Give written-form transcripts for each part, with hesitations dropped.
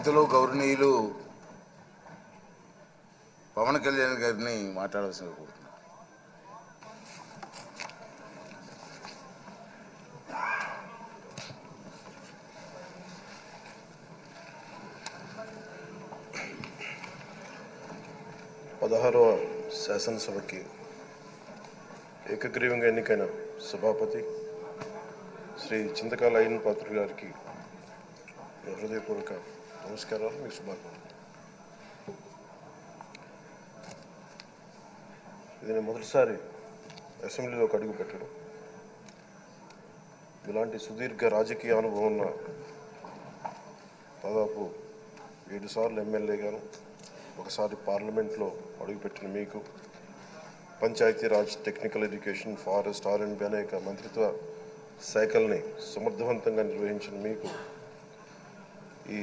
పెద్దలు గౌరవనీయులు పవన్ కళ్యాణ్ గారిని మాట్లాడాల్సిన కోరుతున్నాను. పదహారవ శాసనసభకి ఏకగ్రీవంగా ఎన్నికైన సభాపతి శ్రీ చింతకాల అయ్యన్ పాత్రుడు గారికి హృదయపూర్వక నమస్కారాలు, మీకు శుభాకాంక్షలు. ఇది నేను మొదటిసారి అసెంబ్లీలోకి అడుగు పెట్టడం. ఇలాంటి సుదీర్ఘ రాజకీయ అనుభవం ఉన్న దాదాపు 7 సార్లు ఎమ్మెల్యేగాను, ఒకసారి పార్లమెంట్లో అడుగుపెట్టిన మీకు, పంచాయతీరాజ్, టెక్నికల్ ఎడ్యుకేషన్, ఫారెస్ట్, ఆర్ఎండ్బి అనేక మంత్రిత్వ శాఖల్ని సమర్థవంతంగా నిర్వహించిన మీకు ఈ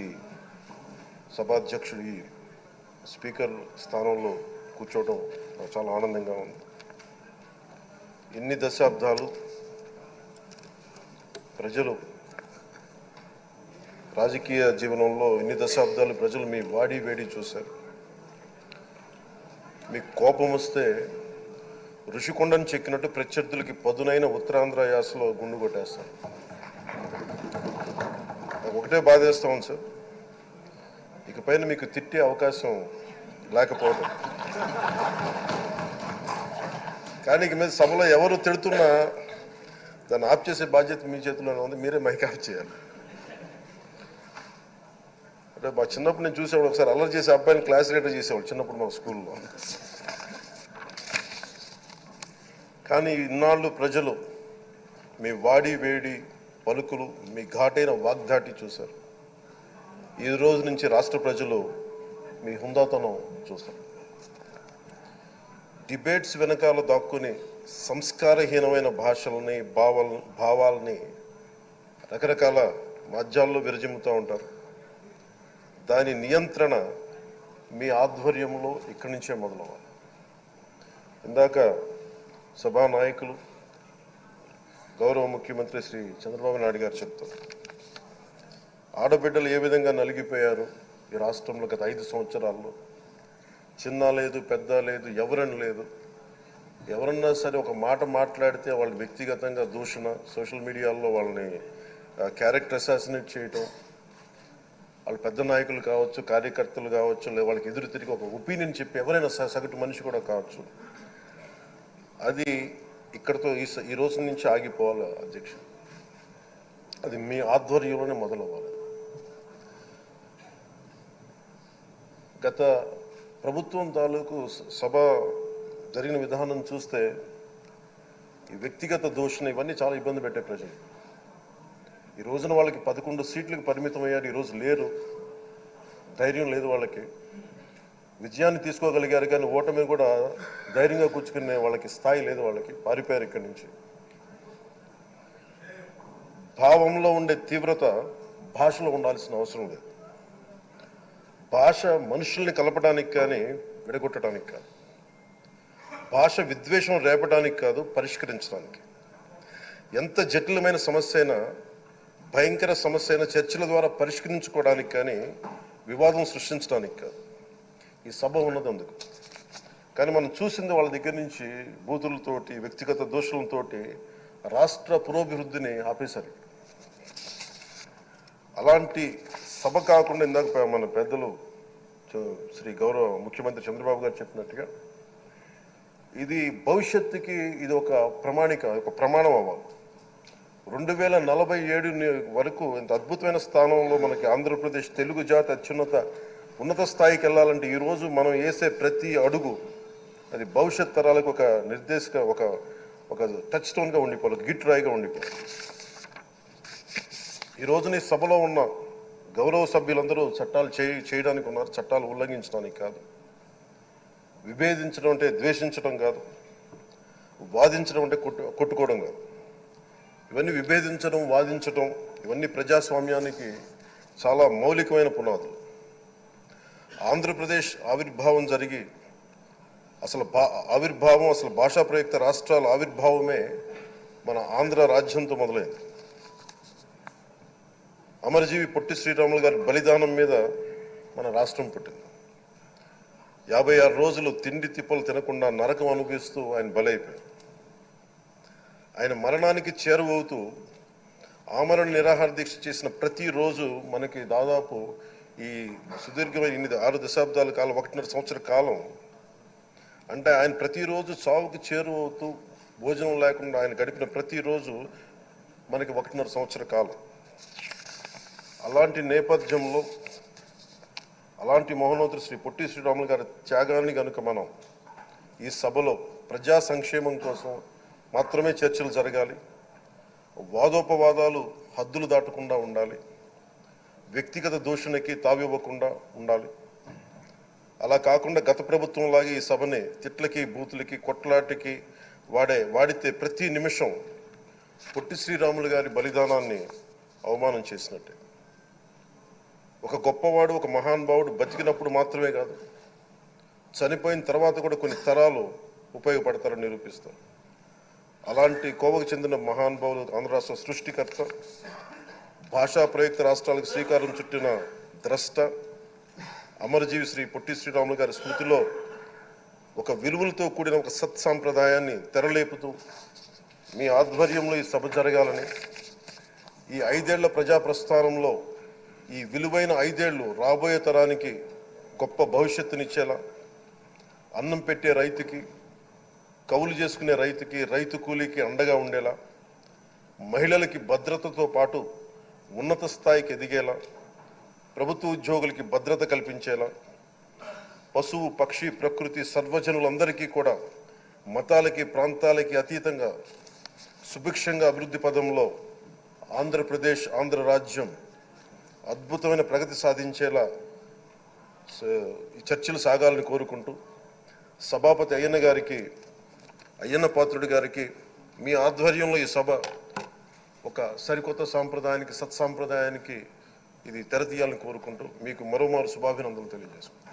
సభాధ్యక్షుడు, ఈ స్పీకర్ స్థానంలో కూర్చోవడం నాకు చాలా ఆనందంగా ఉంది. ఇన్ని దశాబ్దాలు ప్రజలు రాజకీయ జీవనంలో ఇన్ని దశాబ్దాలు ప్రజలు మీ వాడి వేడి చూశారు. మీకు కోపం వస్తే ఋషికొండను చెక్కినట్టు ప్రత్యర్థులకి పదునైన ఉత్తరాంధ్ర యాసలో గుండు కొట్టేస్తారు. నాకు ఒకటే బాధేస్తాం సార్, ఇకపైన మీకు తిట్టే అవకాశం లేకపోవడం. కానీ ఇక మీద సభలో ఎవరు తిడుతున్నా దాన్ని ఆఫ్ చేసే బాధ్యత మీ చేతిలోనే ఉంది. మీరే మైక్ ఆఫ్ చేయాలి. అంటే మా చిన్నప్పుడు నేను చూసేవాడు, ఒకసారి అల్లరి చేసే అబ్బాయిని క్లాస్ లీడర్ చేసేవాడు చిన్నప్పుడు మా స్కూల్లో. కానీ ఇన్నాళ్ళు ప్రజలు మీ వాడి వేడి పలుకులు, మీ ఘాటైన వాగ్దాటి చూశారు. ఈ రోజు నుంచి రాష్ట్ర ప్రజలు మీ హుందాతనం చూస్తారు. డిబేట్స్ వెనకాల దాక్కుని సంస్కారహీనమైన భాషల్ని, భావాల్ని రకరకాల మాధ్యాల్లో విరజిమ్ముతూ ఉంటారు. దాని నియంత్రణ మీ ఆధ్వర్యంలో ఇక్కడి నుంచే మొదలవ్వాలి. ఇందాక సభానాయకులు గౌరవ ముఖ్యమంత్రి శ్రీ చంద్రబాబు నాయుడు గారు చెప్తారు, ఆడబిడ్డలు ఏ విధంగా నలిగిపోయారు ఈ రాష్ట్రంలో గత 5 సంవత్సరాల్లో. చిన్న లేదు, పెద్ద లేదు, ఎవరని లేదు. ఎవరన్నా సరే ఒక మాట మాట్లాడితే వాళ్ళు వ్యక్తిగతంగా దూషణ, సోషల్ మీడియాలో వాళ్ళని క్యారెక్టర్ అసాసినేట్ చేయటం, వాళ్ళు పెద్ద నాయకులు కావచ్చు, కార్యకర్తలు కావచ్చు, లేదా వాళ్ళకి ఎదురు తిరిగి ఒక ఒపీనియన్ చెప్పి ఎవరైనా సగటు మనిషి కూడా కావచ్చు, అది ఇక్కడతో ఈ రోజు నుంచి ఆగిపోవాలి అధ్యక్ష. అది మీ ఆధ్వర్యంలోనే మొదలవ్వాలి. గత ప్రభుత్వం తాలూకు సభ జరిగిన విధానం చూస్తే ఈ వ్యక్తిగత దూషణ ఇవన్నీ చాలా ఇబ్బంది పెట్టే ప్రజలు. ఈ రోజున వాళ్ళకి 11 సీట్లకు పరిమితం అయ్యారు, ఈరోజు లేరు, ధైర్యం లేదు వాళ్ళకి. విజయాన్ని తీసుకోగలిగారు కానీ ఓటమిని కూడా ధైర్యంగా కూర్చుకునే వాళ్ళకి స్థాయి లేదు, వాళ్ళకి పారిపోయారు ఇక్కడి నుంచి. భావంలో ఉండే తీవ్రత భాషలో ఉండాల్సిన అవసరం లేదు. భాష మనుషుల్ని కలపడానికి కానీ విడగొట్టడానికి కాదు, భాష విద్వేషం రేపడానికి కాదు, పరిష్కరించడానికి. ఎంత జటిలమైన సమస్య అయినా, భయంకర సమస్య అయినా చర్చల ద్వారా పరిష్కరించుకోవడానికి కానీ వివాదం సృష్టించడానికి కాదు. ఈ సభ ఉన్నది అందుకు. కానీ మనం చూసింది వాళ్ళ దగ్గర నుంచి బూతులతోటి, వ్యక్తిగత దోషులతోటి రాష్ట్ర పురోభివృద్ధిని ఆపేశారు. అలాంటి సభ కాకుండా ఇందాక మన పెద్దలు శ్రీ గౌరవ ముఖ్యమంత్రి చంద్రబాబు గారు చెప్పినట్టుగా ఇది భవిష్యత్తుకి ఇది ఒక ప్రమాణం అవ్వాలి. 2047 వరకు ఇంత అద్భుతమైన స్థానంలో మనకి ఆంధ్రప్రదేశ్ తెలుగు జాతి ఉన్నత స్థాయికి వెళ్ళాలంటే ఈరోజు మనం వేసే ప్రతి అడుగు అది భవిష్యత్ తరాలకు ఒక నిర్దేశక ఒక టచ్ స్టోన్గా ఉండిపోవాలి, ఒక గిట్ రాయిగా ఉండిపోవాలి. ఈ రోజున ఈ సభలో ఉన్న గౌరవ సభ్యులందరూ చట్టాలు చేయడానికి ఉన్నారు, చట్టాలు ఉల్లంఘించడానికి కాదు. విభేదించడం అంటే ద్వేషించడం కాదు, వాదించడం అంటే కొట్టుకోవడం కాదు. ఇవన్నీ విభేదించడం, వాదించడం ఇవన్నీ ప్రజాస్వామ్యానికి చాలా మౌలికమైన పునాదులు. ఆంధ్రప్రదేశ్ ఆవిర్భావం జరిగి అసలు భాషా ప్రయుక్త రాష్ట్రాల ఆవిర్భావమే మన ఆంధ్ర రాజ్యంతో మొదలైంది. అమరజీవి పొట్టి శ్రీరాములు గారి బలిదానం మీద మన రాష్ట్రం పుట్టింది. 56 రోజులు తిండి తిప్పలు తినకుండా నరకం అనుభవిస్తూ ఆయన బలైపోయారు. ఆయన మరణానికి చేరువవుతూ ఆమరణ నిరాహార దీక్ష చేసిన ప్రతిరోజు మనకి దాదాపు ఈ సుదీర్ఘమైన 6 దశాబ్దాల కాలం, 1.5 సంవత్సర కాలం, అంటే ఆయన ప్రతిరోజు చావుకు చేరువవుతూ భోజనం లేకుండా ఆయన గడిపిన ప్రతిరోజు మనకి 1.5 సంవత్సర కాలం. అలాంటి నేపథ్యంలో అలాంటి మహోన్నతుడు శ్రీ పొట్టి శ్రీరాములు గారి త్యాగాన్ని కనుక మనం ఈ సభలో ప్రజా సంక్షేమం కోసం మాత్రమే చర్చలు జరగాలి, వాదోపవాదాలు హద్దులు దాటకుండా ఉండాలి, వ్యక్తిగత దూషణకి తావివ్వకుండా ఉండాలి. అలా కాకుండా గత ప్రభుత్వం లాగే ఈ సభని తిట్లకి, బూతులకి, కొట్లాటికి వాడితే ప్రతి నిమిషం పొట్టి శ్రీరాములు గారి బలిదానాన్ని అవమానం చేసినట్టే. ఒక గొప్పవాడు, ఒక మహానుభావుడు బతికినప్పుడు మాత్రమే కాదు, చనిపోయిన తర్వాత కూడా కొన్ని తరాలు ఉపయోగపడతారని నిరూపిస్తారు. అలాంటి కోవకు చెందిన మహానుభావులు ఆంధ్ర రాష్ట్ర సృష్టికర్త, భాషా ప్రయుక్త రాష్ట్రాలకు శ్రీకారం చుట్టిన ద్రష్ట, అమరజీవి శ్రీ పొట్టి శ్రీరాములు గారి స్మృతిలో ఒక విలువలతో కూడిన ఒక సత్సాంప్రదాయాన్ని తెరలేపుతూ మీ ఆధ్వర్యంలో ఈ సభ జరగాలని, ఈ 5 ఏళ్ల ప్రజా ప్రస్థానంలో ఈ విలువైన 5 ఏళ్ళు రాబోయే తరానికి గొప్ప భవిష్యత్తునిచ్చేలా, అన్నం పెట్టే రైతుకి, కౌలు చేసుకునే రైతుకి, రైతు కూలీకి అండగా ఉండేలా, మహిళలకి భద్రతతో పాటు ఉన్నత స్థాయికి ఎదిగేలా, ప్రభుత్వ ఉద్యోగులకి భద్రత కల్పించేలా, పశువు, పక్షి, ప్రకృతి, సర్వజనులందరికీ కూడా మతాలకి, ప్రాంతాలకి అతీతంగా సుభిక్షంగా అభివృద్ధి పదంలో ఆంధ్రప్రదేశ్, ఆంధ్ర రాజ్యం అద్భుతమైన ప్రగతి సాధించేలా ఈ చర్చలు సాగాలని కోరుకుంటూ, సభాపతి అయ్యన్న పాత్రుడి గారికి మీ ఆధ్వర్యంలో ఈ సభ ఒక సరికొత్త సాంప్రదాయానికి, సత్సాంప్రదాయానికి ఇది తెరతీయాలని కోరుకుంటూ మీకు మరోమారు శుభాభినందనలు తెలియజేసుకుంటాను.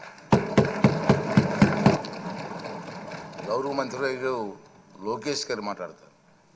గౌరవ మంత్రి లోకేష్ గారు మాట్లాడతారు.